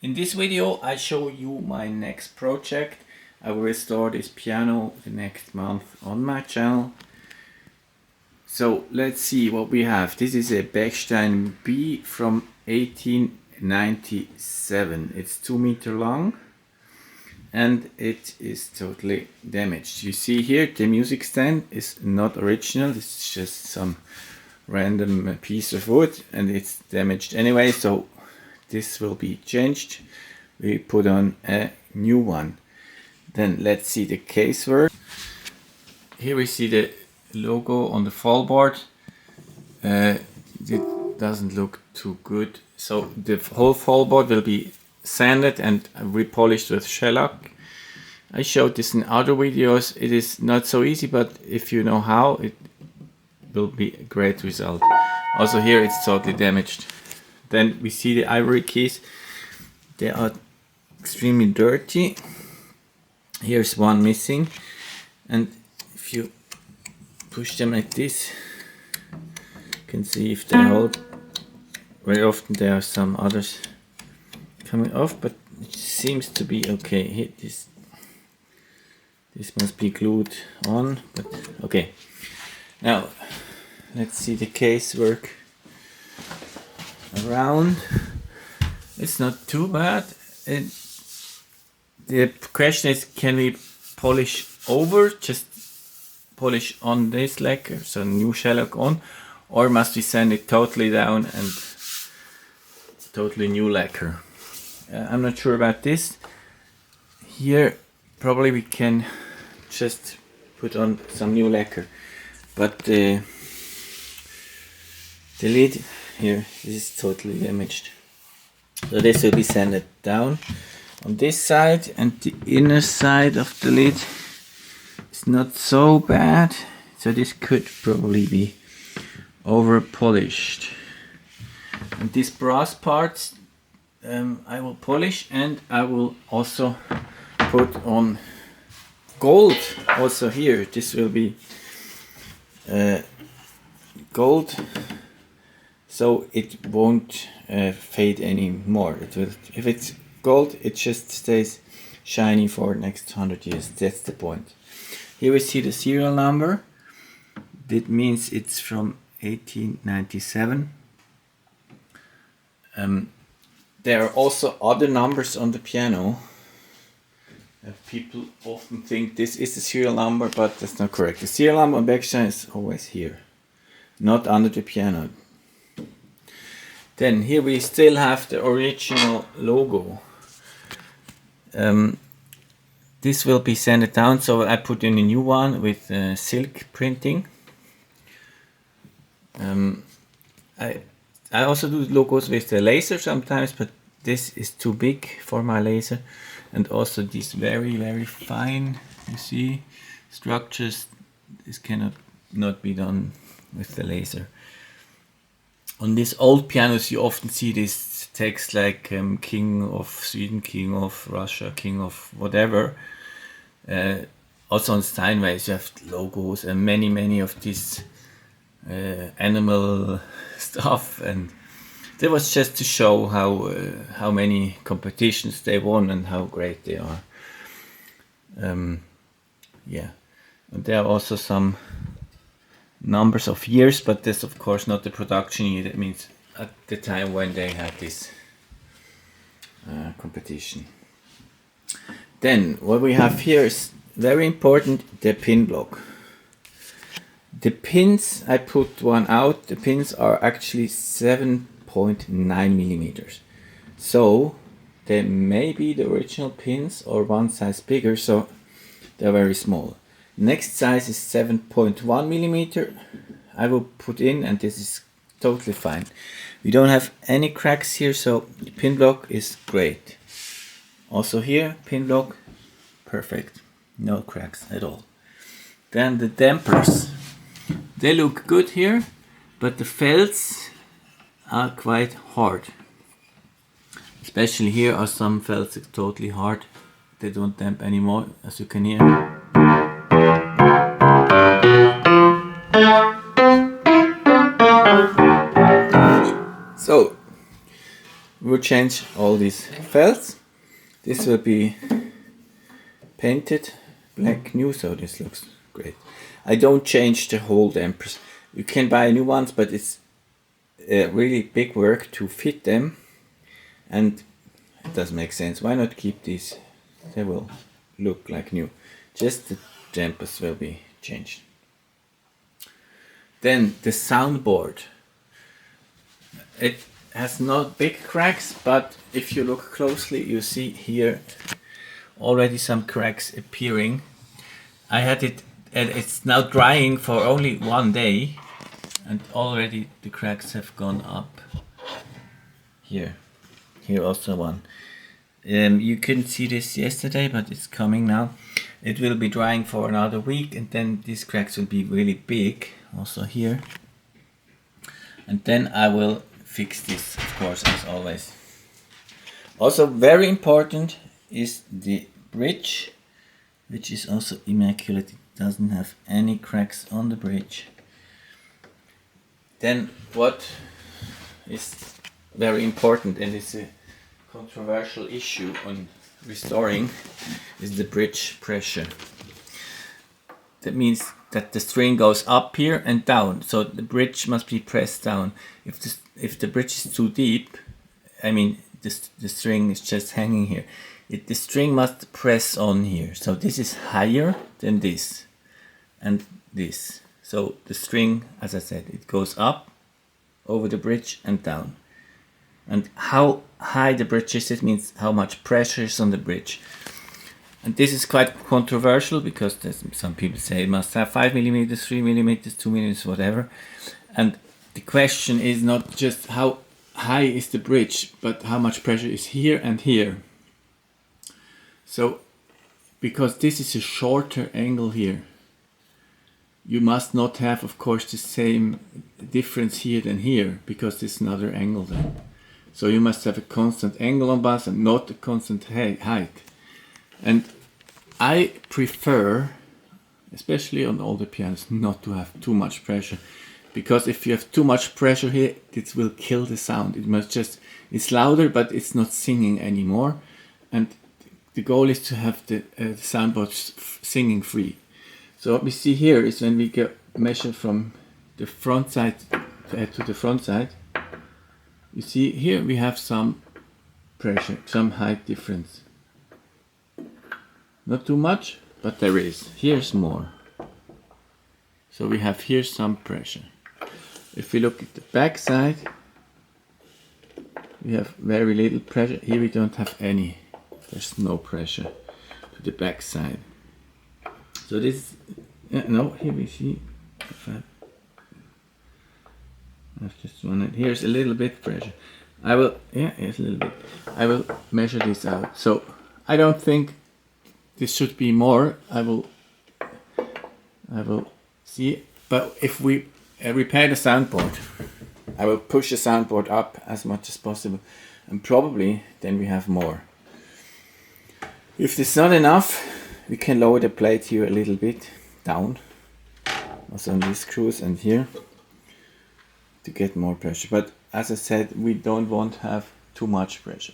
In this video I show you my next project. I will restore this piano the next month on my channel. So let's see what we have. This is a Bechstein B from 1897. It's 2 meter long and it is totally damaged. You see here the music stand is not original. It's just some random piece of wood and it's damaged anyway, so this will be changed. We put on a new one. Then let's see the casework. Here we see the logo on the fallboard. It doesn't look too good, so the whole fallboard will be sanded and repolished with shellac. I showed this in other videos. It is not so easy, but if you know how, it will be a great result. Also here it's totally damaged. Then we see the ivory keys. They are extremely dirty. Here's one missing, and if you push them like this, you can see if they hold. Very often there are some others coming off, but it seems to be okay. Here, this must be glued on, but okay. Now let's see the casework around. It's not too bad. The question is, can we polish over, just polish on this lacquer, so new shellac on, or must we sand it totally down and totally new lacquer? I'm not sure about this. Here probably we can just put on some new lacquer, but the lid here is totally damaged, so this will be sanded down on this side, and the inner side of the lid is not so bad, so this could probably be over polished. And these brass parts I will polish, and I will also put on gold also here. This will be gold, so it won't fade anymore. If it's gold, it just stays shiny for the next 100 years. That's the point. Here we see the serial number. That means it's from 1897. There are also other numbers on the piano. People often think this is the serial number, but that's not correct. The serial number on Bechstein is always here, not under the piano. Then here we still have the original logo. This will be sanded down, so I put in a new one with silk printing. I also do logos with the laser sometimes, but this is too big for my laser. And also these very fine, you see, structures, this cannot not be done with the laser. On these old pianos you often see this text like King of Sweden, King of Russia, King of whatever. Also on Steinways you have logos and many of these animal stuff, and that was just to show how many competitions they won and how great they are. Yeah, and there are also some numbers of years, but that's of course not the production year. That means at the time when they had this competition. Then what we have here is very important, the pin block. The pins, I put one out. The pins are actually 7.9 millimeters. So they may be the original pins or one size bigger, so they're very small. Next size is 7.1 millimeter. I will put in, and this is totally fine. We don't have any cracks here, so the pin block is great. Also here, pin block, perfect. No cracks at all. Then the dampers. They look good here, but the felts are quite hard. Especially here are some felts totally hard. They don't damp anymore, as you can hear. So we're change all these felts. This will be painted black new, so this looks great. I don't change the whole dampers. You can buy new ones, but it's really big work to fit them, and it doesn't make sense. Why not keep these? They will look like new. Just the dampers will be changed. Then the soundboard. It has not big cracks, but if you look closely, you see here already some cracks appearing. I had it, and it's now drying for only 1 day, and already the cracks have gone up. Here also one. You couldn't see this yesterday, but it's coming now. It will be drying for another week, and then these cracks will be really big, also here. And then I will fix this, of course, as always. Also very important is the bridge, which is also immaculate. It doesn't have any cracks on the bridge. Then what is very important, and it's a controversial issue on restoring, is the bridge pressure. That means that the string goes up here and down, so the bridge must be pressed down. If the bridge is too deep, I mean the string is just hanging here, the string must press on here. So this is higher than this and this. So the string, as I said, it goes up over the bridge and down. And how high the bridge is, it means how much pressure is on the bridge. And this is quite controversial, because some people say it must have 5 millimeters, 3 millimeters, 2 millimeters, whatever. And the question is not just how high is the bridge, but how much pressure is here and here. So, because this is a shorter angle here, you must not have, of course, the same difference here than here, because it's another angle then. So you must have a constant angle on bass and not a constant height. And I prefer, especially on older pianos, not to have too much pressure, because if you have too much pressure here, it will kill the sound. It's louder, but it's not singing anymore. And the goal is to have the soundboard singing free. So what we see here is when we measure from the front side to the front side, you see here we have some pressure, some height difference. Not too much, but there is. Here's more. So we have here some pressure. If we look at the back side, we have very little pressure. Here we don't have any. There's no pressure to the back side. So this, no, here we see, I've just one. Here's a little bit pressure. Here's a little bit. I will measure this out. So I don't think this should be more. I will see. But if we repair the soundboard, I will push the soundboard up as much as possible, and probably then we have more. If it's not enough, we can lower the plate here a little bit down, also on these screws and here, to get more pressure. But as I said, we don't want to have too much pressure.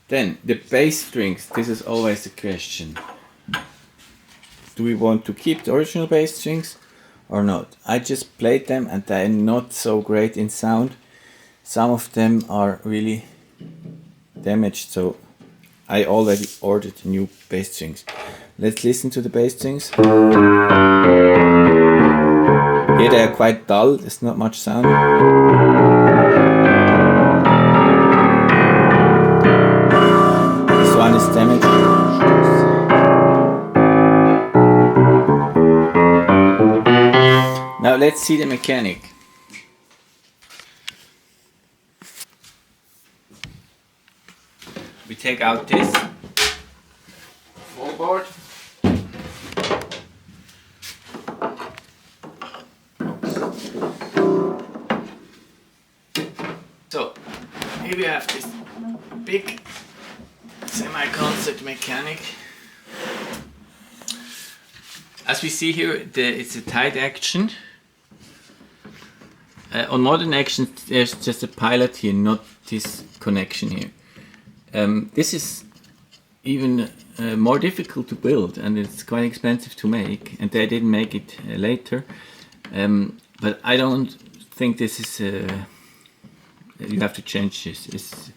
Then the bass strings, this is always the question. Do we want to keep the original bass strings or not? I just played them and they're not so great in sound. Some of them are really damaged, so I already ordered new bass strings. Let's listen to the bass strings. Here they are quite dull, there's not much sound. This one is damaged. Now let's see the mechanic. We take out this floorboard. So here we have this big semi-concert mechanic. As we see here, it's a tight action, on modern actions, there's just a pilot here, not this connection here. This is even more difficult to build, and it's quite expensive to make, and they didn't make it later. But I don't think this is you have to change this.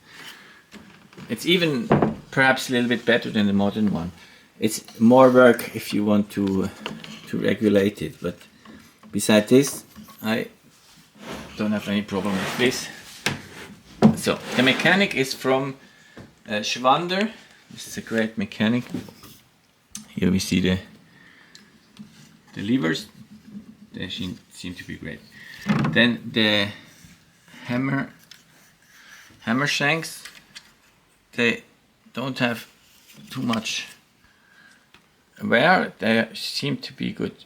It's even perhaps a little bit better than the modern one. It's more work if you want to regulate it, but beside this I don't have any problem with this. So the mechanic is from Schwander. This is a great mechanic. Here we see the levers. They seem to be great. Then the hammer shanks. They don't have too much wear. They seem to be good.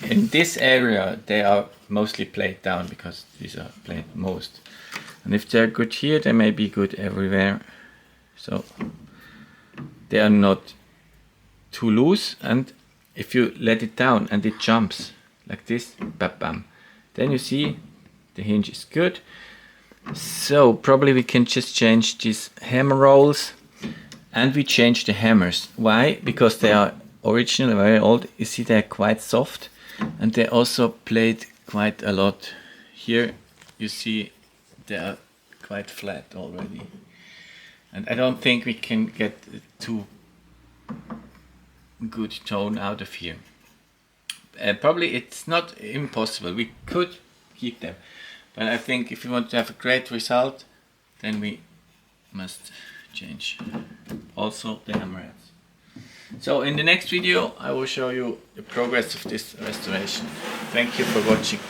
In this area they are mostly played down because these are played most. And if they're good here, they may be good everywhere. So they are not too loose, and if you let it down and it jumps like this, bam bam, then you see the hinge is good. So probably we can just change these hammer rolls, and we change the hammers. Why? Because they are originally very old. You see they're quite soft, and they also played quite a lot. Here you see they are quite flat already, and I don't think we can get too good tone out of here. Probably it's not impossible. We could keep them, but I think if we want to have a great result, then we must change also the hammerheads. So in the next video I will show you the progress of this restoration. Thank you for watching.